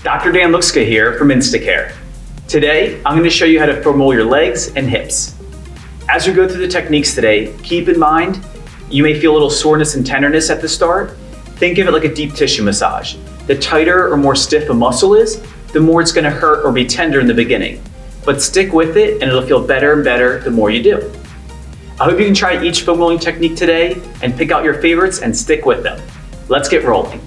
Dr. Dan Luxka here from Instacare. Today, I'm going to show you how to foam roll your legs and hips. As we go through the techniques today, keep in mind, you may feel a little soreness and tenderness at the start. Think of it like a deep tissue massage. The tighter or more stiff a muscle is, the more it's going to hurt or be tender in the beginning. But stick with it and it'll feel better and better the more you do. I hope you can try each foam rolling technique today and pick out your favorites and stick with them. Let's get rolling.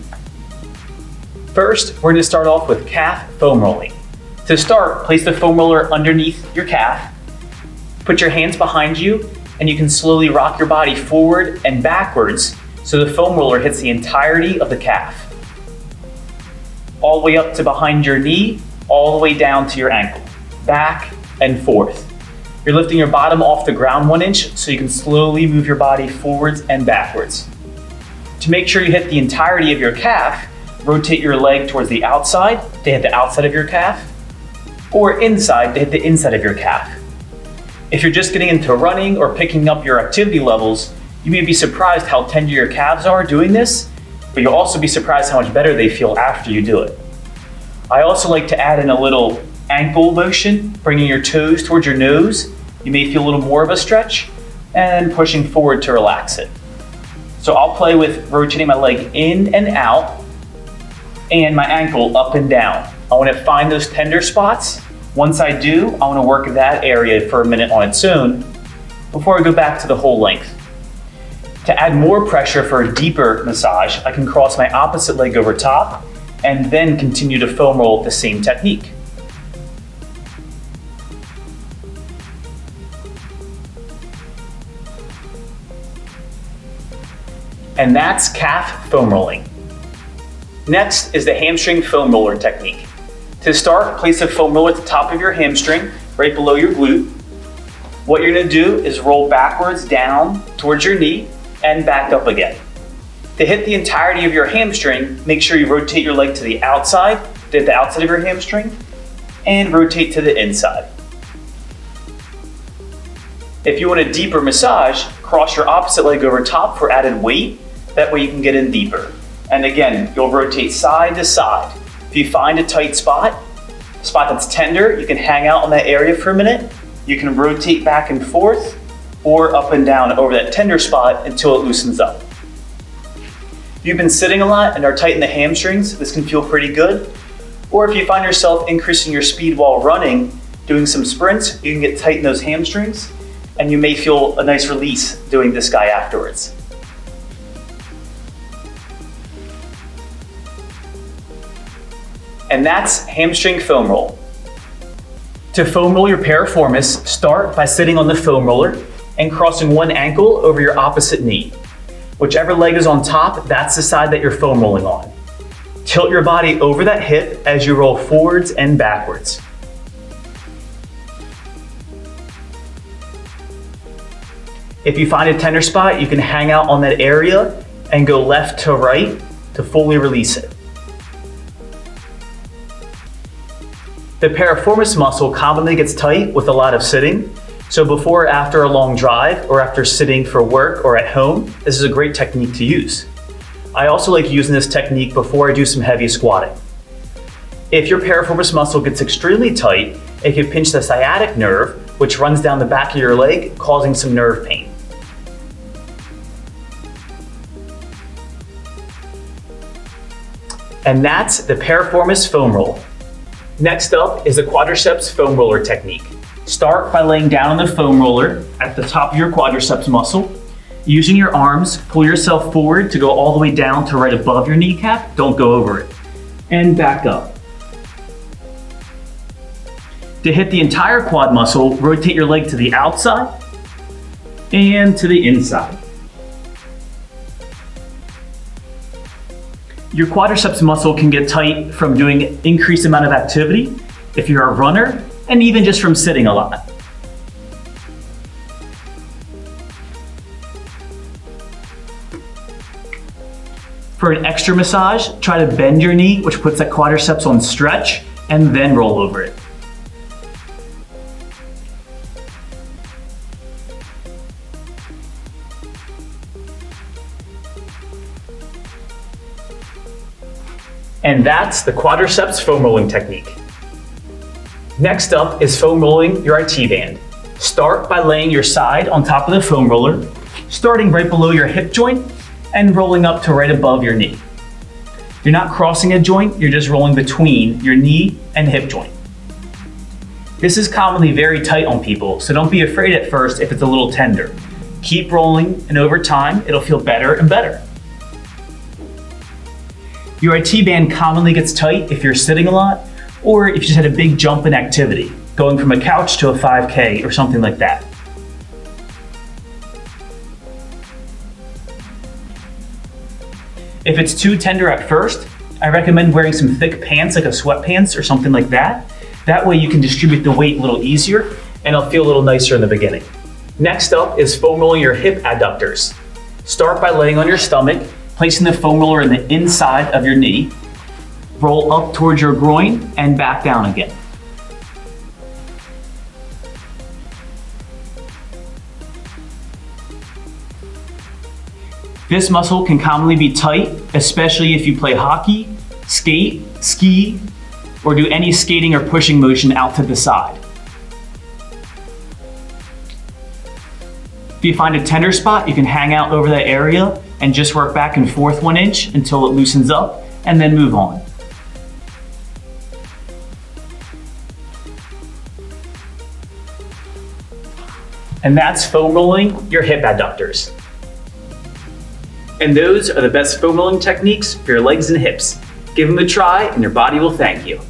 First, we're going to start off with calf foam rolling. To start, place the foam roller underneath your calf. Put your hands behind you and you can slowly rock your body forward and backwards so the foam roller hits the entirety of the calf. All the way up to behind your knee, all the way down to your ankle. Back and forth. You're lifting your bottom off the ground 1 inch so you can slowly move your body forwards and backwards. To make sure you hit the entirety of your calf, rotate your leg towards the outside to hit the outside of your calf, or inside to hit the inside of your calf. If you're just getting into running or picking up your activity levels, you may be surprised how tender your calves are doing this, but you'll also be surprised how much better they feel after you do it. I also like to add in a little ankle motion, bringing your toes towards your nose. You may feel a little more of a stretch, and pushing forward to relax it. So I'll play with rotating my leg in and out, and my ankle up and down. I want to find those tender spots. Once I do, I want to work that area for a minute on its own before I go back to the whole length. To add more pressure for a deeper massage, I can cross my opposite leg over top and then continue to foam roll the same technique. And that's calf foam rolling. Next is the hamstring foam roller technique. To start, place a foam roller at the top of your hamstring, right below your glute. What you're going to do is roll backwards down towards your knee and back up again. To hit the entirety of your hamstring, make sure you rotate your leg to the outside, to hit the outside of your hamstring, and rotate to the inside. If you want a deeper massage, cross your opposite leg over top for added weight. That way you can get in deeper. And again, you'll rotate side to side. If you find a tight spot that's tender, you can hang out on that area for a minute. You can rotate back and forth or up and down over that tender spot until it loosens up. If you've been sitting a lot and are tight in the hamstrings, this can feel pretty good. Or if you find yourself increasing your speed while running, doing some sprints, you can get tight in those hamstrings and you may feel a nice release doing this guy afterwards. And that's hamstring foam roll. To foam roll your piriformis, start by sitting on the foam roller and crossing one ankle over your opposite knee. Whichever leg is on top, that's the side that you're foam rolling on. Tilt your body over that hip as you roll forwards and backwards. If you find a tender spot, you can hang out on that area and go left to right to fully release it. The piriformis muscle commonly gets tight with a lot of sitting, so before or after a long drive or after sitting for work or at home, this is a great technique to use. I also like using this technique before I do some heavy squatting. If your piriformis muscle gets extremely tight, it can pinch the sciatic nerve, which runs down the back of your leg, causing some nerve pain. And that's the piriformis foam roll. Next up is the quadriceps foam roller technique. Start by laying down on the foam roller at the top of your quadriceps muscle. Using your arms, pull yourself forward to go all the way down to right above your kneecap. Don't go over it. And back up. To hit the entire quad muscle, rotate your leg to the outside and to the inside. Your quadriceps muscle can get tight from doing increased amount of activity, if you're a runner, and even just from sitting a lot. For an extra massage, try to bend your knee, which puts that quadriceps on stretch, and then roll over it. And that's the quadriceps foam rolling technique. Next up is foam rolling your IT band. Start by laying your side on top of the foam roller, starting right below your hip joint and rolling up to right above your knee. You're not crossing a joint, you're just rolling between your knee and hip joint. This is commonly very tight on people, so don't be afraid at first if it's a little tender. Keep rolling, and over time, it'll feel better and better. Your IT band commonly gets tight if you're sitting a lot, or if you just had a big jump in activity, going from a couch to a 5K or something like that. If it's too tender at first, I recommend wearing some thick pants like a sweatpants or something like that. That way you can distribute the weight a little easier and it'll feel a little nicer in the beginning. Next up is foam rolling your hip adductors. Start by laying on your stomach, placing the foam roller in the inside of your knee. Roll up towards your groin and back down again. This muscle can commonly be tight, especially if you play hockey, skate, ski, or do any skating or pushing motion out to the side. If you find a tender spot, you can hang out over that area and just work back and forth 1 inch until it loosens up and then move on. And that's foam rolling your hip adductors. And those are the best foam rolling techniques for your legs and hips. Give them a try and your body will thank you.